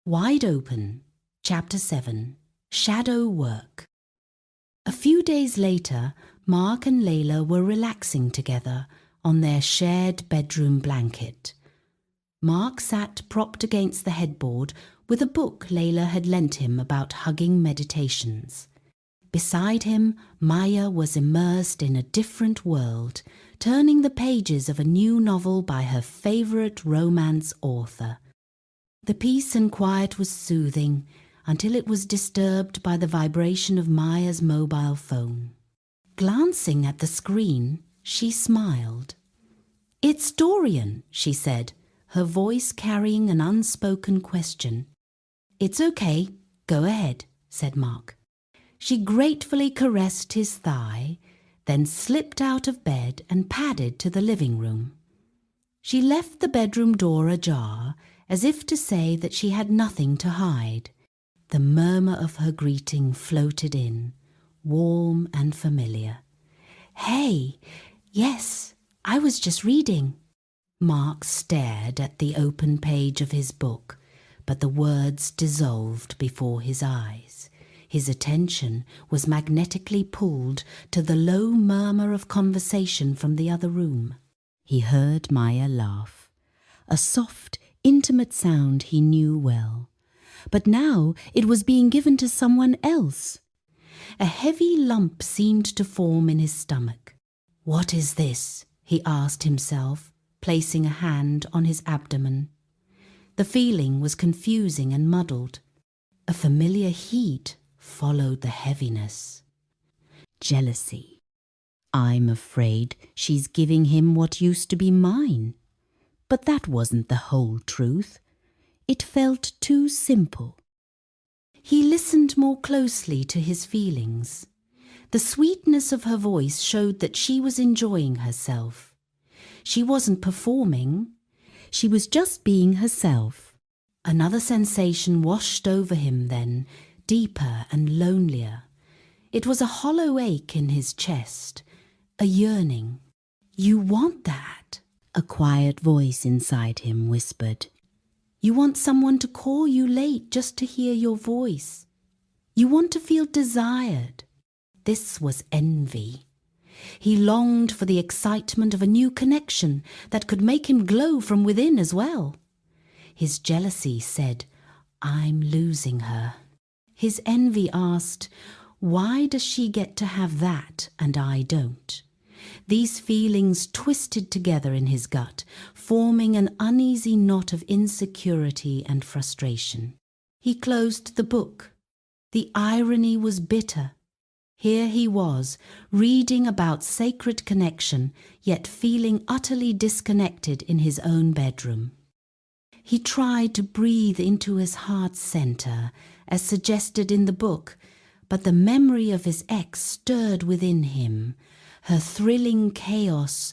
Wide Open, Chapter 7, Shadow Work. A few days later, Mark and Layla were relaxing together on their shared bedroom blanket. Mark sat propped against the headboard with a book Layla had lent him about hugging meditations. Beside him, Maia was immersed in a different world, turning the pages of a new novel by her favourite romance author. The peace and quiet was soothing until it was disturbed by the vibration of Maia's mobile phone. Glancing at the screen, she smiled. "It's Dorian," she said, her voice carrying an unspoken question. "It's okay, go ahead," said Mark. She gratefully caressed his thigh, then slipped out of bed and padded to the living room. She left the bedroom door ajar, as if to say that she had nothing to hide. The murmur of her greeting floated in, warm and familiar. "Hey, yes, I was just reading." Mark stared at the open page of his book, but the words dissolved before his eyes. His attention was magnetically pulled to the low murmur of conversation from the other room. He heard Maia laugh, a soft, intimate sound he knew well. But now it was being given to someone else. A heavy lump seemed to form in his stomach. "What is this?" he asked himself, placing a hand on his abdomen. The feeling was confusing and muddled. A familiar heat followed the heaviness. Jealousy. "I'm afraid she's giving him what used to be mine." But that wasn't the whole truth. It felt too simple. He listened more closely to his feelings. The sweetness of her voice showed that she was enjoying herself. She wasn't performing. She was just being herself. Another sensation washed over him then, deeper and lonelier. It was a hollow ache in his chest, a yearning. "You want that?" a quiet voice inside him whispered. "You want someone to call you late just to hear your voice. You want to feel desired." This was envy. He longed for the excitement of a new connection that could make him glow from within as well. His jealousy said, "I'm losing her." His envy asked, "Why does she get to have that and I don't?" These feelings twisted together in his gut, forming an uneasy knot of insecurity and frustration. He closed the book. The irony was bitter. Here he was, reading about sacred connection, yet feeling utterly disconnected in his own bedroom. He tried to breathe into his heart's center, as suggested in the book, but the memory of his ex stirred within him, her thrilling chaos,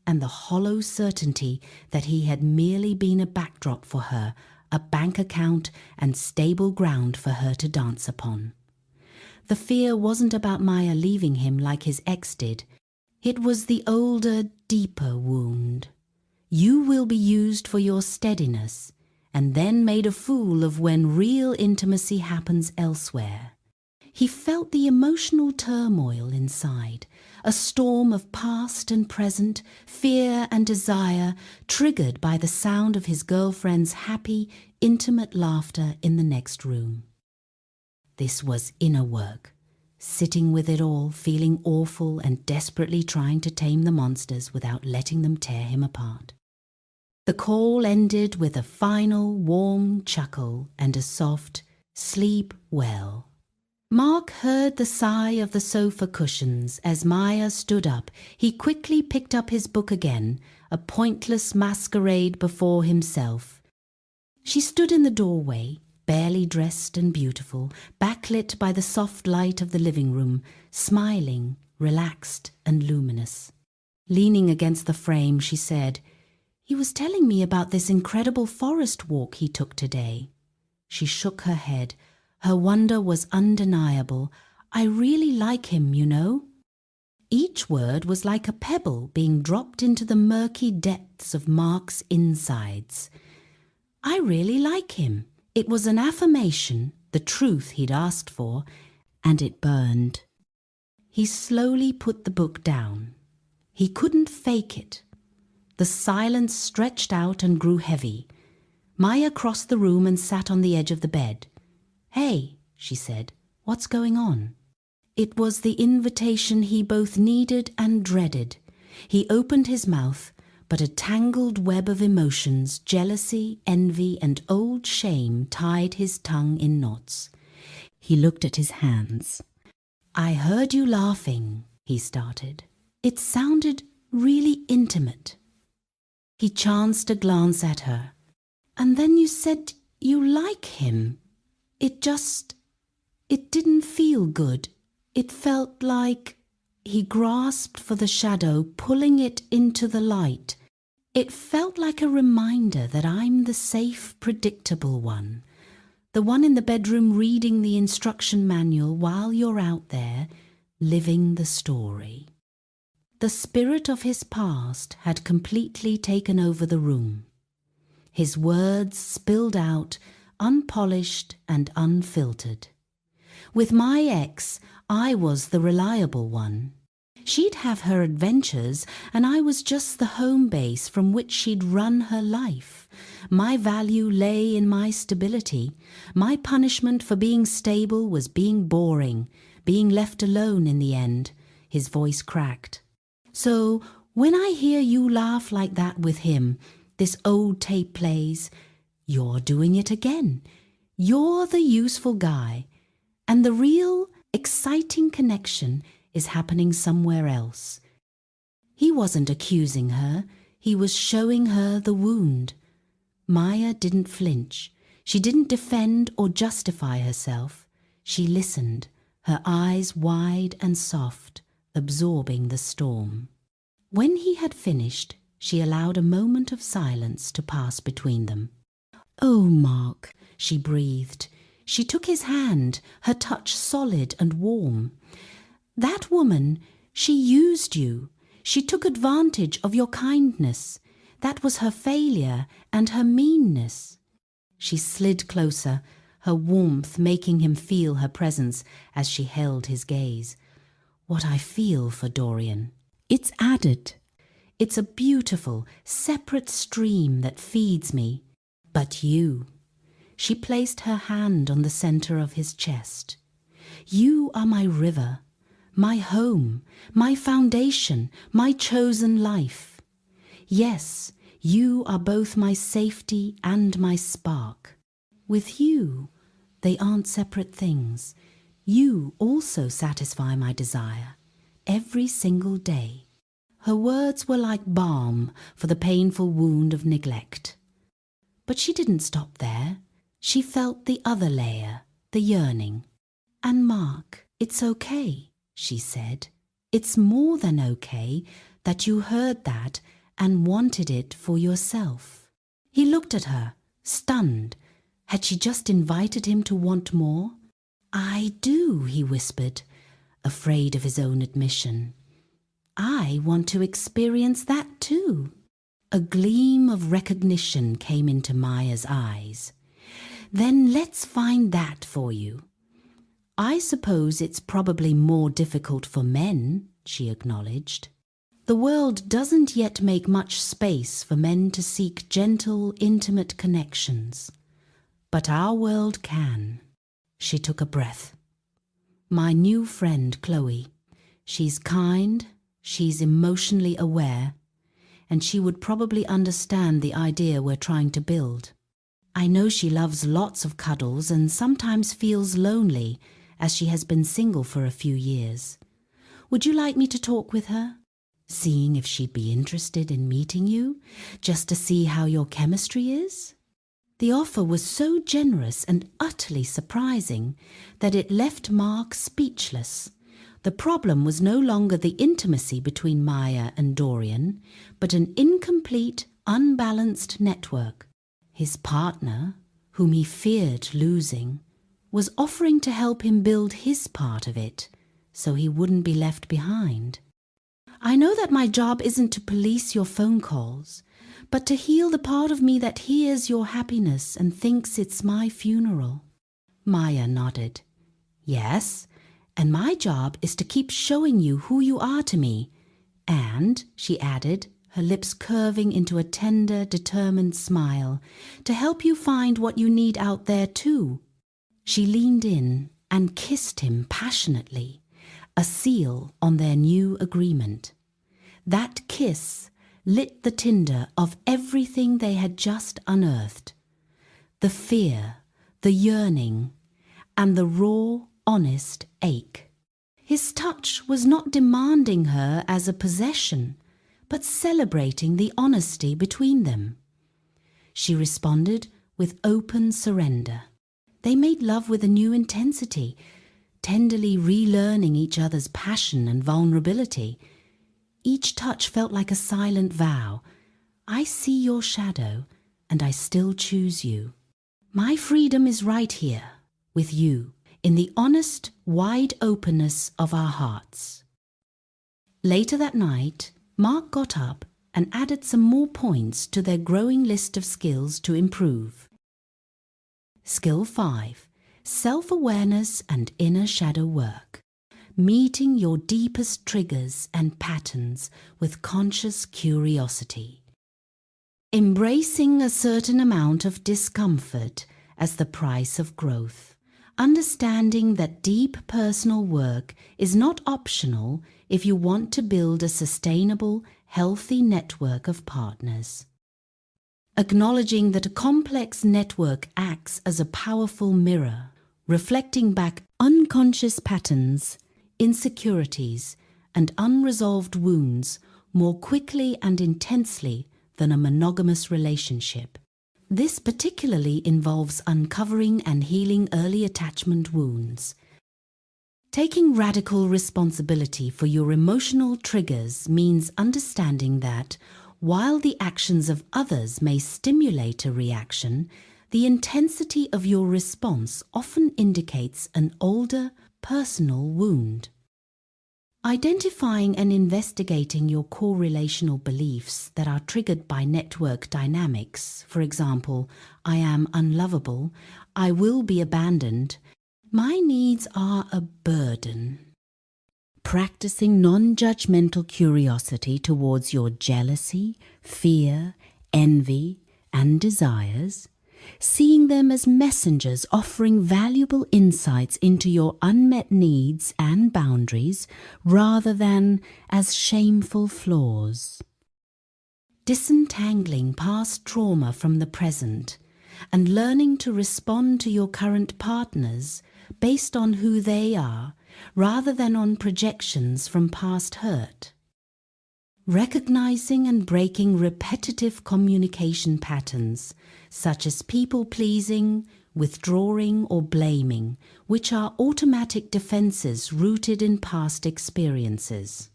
and the hollow certainty that he had merely been a backdrop for her, a bank account and stable ground for her to dance upon. The fear wasn't about Maia leaving him like his ex did. It was the older, deeper wound. You will be used for your steadiness, and then made a fool of when real intimacy happens elsewhere. He felt the emotional turmoil inside, a storm of past and present, fear and desire, triggered by the sound of his girlfriend's happy, intimate laughter in the next room. This was inner work, sitting with it all, feeling awful and desperately trying to tame the monsters without letting them tear him apart. The call ended with a final warm chuckle and a soft "sleep well." Mark heard the sigh of the sofa cushions as Maia stood up. He quickly picked up his book again, a pointless masquerade before himself. She stood in the doorway, barely dressed and beautiful, backlit by the soft light of the living room, smiling, relaxed and luminous. Leaning against the frame, she said, "He was telling me about this incredible forest walk he took today." She shook her head. Her wonder was undeniable. "I really like him, you know." Each word was like a pebble being dropped into the murky depths of Mark's insides. "I really like him. It was an affirmation, the truth he'd asked for, and it burned. He slowly put the book down. He couldn't fake it. The silence stretched out and grew heavy. Maia crossed the room and sat on the edge of the bed. "Hey," she said, "what's going on?" It was the invitation he both needed and dreaded. He opened his mouth, but a tangled web of emotions, jealousy, envy, and old shame tied his tongue in knots. He looked at his hands. "I heard you laughing," he started. "It sounded really intimate." He chanced a glance at her. "And then you said you like him. It didn't feel good. It felt like—" He grasped for the shadow, pulling it into the light. "It felt like a reminder that I'm the safe, predictable one. The one in the bedroom reading the instruction manual while you're out there, living the story." The spirit of his past had completely taken over the room. His words spilled out, unpolished and unfiltered. With my ex, I was the reliable one. She'd have her adventures, and I was just the home base from which she'd run her life. My value lay in my stability. My punishment for being stable was being boring, being left alone in the end. His voice cracked. "So when I hear you laugh like that with him, this old tape plays. You're doing it again. You're the useful guy. And the real, exciting connection is happening somewhere else." He wasn't accusing her. He was showing her the wound. Maia didn't flinch. She didn't defend or justify herself. She listened, her eyes wide and soft, absorbing the storm. When he had finished, she allowed a moment of silence to pass between them. "Oh, Mark," she breathed. She took his hand, her touch solid and warm. "That woman, she used you. She took advantage of your kindness. That was her failure and her meanness." She slid closer, her warmth making him feel her presence as she held his gaze. "What I feel for Dorian. It's added. It's a beautiful, separate stream that feeds me. But you—" She placed her hand on the center of his chest. "You are my river, my home, my foundation, my chosen life. Yes, you are both my safety and my spark. With you, they aren't separate things. You also satisfy my desire, every single day." Her words were like balm for the painful wound of neglect. But she didn't stop there. She felt the other layer, the yearning. "And Mark, it's okay," she said. "It's more than okay that you heard that and wanted it for yourself." He looked at her, stunned. Had she just invited him to want more? "I do," he whispered, afraid of his own admission. "I want to experience that too." A gleam of recognition came into Maia's eyes. "Then let's find that for you." "I suppose it's probably more difficult for men," she acknowledged. "The world doesn't yet make much space for men to seek gentle, intimate connections. But our world can." She took a breath. "My new friend, Chloe. She's kind, she's emotionally aware, and she would probably understand the idea we're trying to build. I know she loves lots of cuddles and sometimes feels lonely, as she has been single for a few years. Would you like me to talk with her? Seeing if she'd be interested in meeting you, just to see how your chemistry is?" The offer was so generous and utterly surprising that it left Mark speechless. The problem was no longer the intimacy between Maia and Dorian, but an incomplete, unbalanced network. His partner, whom he feared losing, was offering to help him build his part of it, so he wouldn't be left behind. "I know that my job isn't to police your phone calls, but to heal the part of me that hears your happiness and thinks it's my funeral." Maia nodded. "Yes, and my job is to keep showing you who you are to me. And," she added, her lips curving into a tender, determined smile, "to help you find what you need out there too." She leaned in and kissed him passionately, a seal on their new agreement. That kiss lit the tinder of everything they had just unearthed. The fear, the yearning, and the raw, honest ache. His touch was not demanding her as a possession, but celebrating the honesty between them. She responded with open surrender. They made love with a new intensity, tenderly relearning each other's passion and vulnerability. Each touch felt like a silent vow. "I see your shadow, and I still choose you. My freedom is right here, with you, in the honest, wide openness of our hearts." Later that night, Mark got up and added some more points to their growing list of skills to improve. Skill 5. Self-awareness and inner shadow work. Meeting your deepest triggers and patterns with conscious curiosity. Embracing a certain amount of discomfort as the price of growth. Understanding that deep personal work is not optional if you want to build a sustainable, healthy network of partners. Acknowledging that a complex network acts as a powerful mirror, reflecting back unconscious patterns, insecurities, and unresolved wounds more quickly and intensely than a monogamous relationship. This particularly involves uncovering and healing early attachment wounds. Taking radical responsibility for your emotional triggers means understanding that, while the actions of others may stimulate a reaction, the intensity of your response often indicates an older, personal wound. Identifying and investigating your core relational beliefs that are triggered by network dynamics, for example, "I am unlovable," "I will be abandoned," "my needs are a burden." Practicing non-judgmental curiosity towards your jealousy, fear, envy, and desires, seeing them as messengers offering valuable insights into your unmet needs and boundaries rather than as shameful flaws. Disentangling past trauma from the present and learning to respond to your current partners based on who they are rather than on projections from past hurt. Recognizing and breaking repetitive communication patterns, such as people-pleasing, withdrawing, or blaming, which are automatic defenses rooted in past experiences.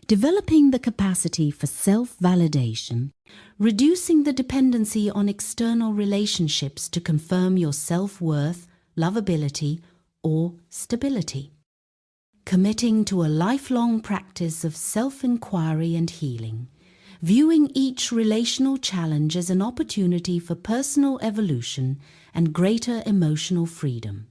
Developing the capacity for self-validation, reducing the dependency on external relationships to confirm your self-worth, lovability, or stability. Committing to a lifelong practice of self-inquiry and healing, viewing each relational challenge as an opportunity for personal evolution and greater emotional freedom.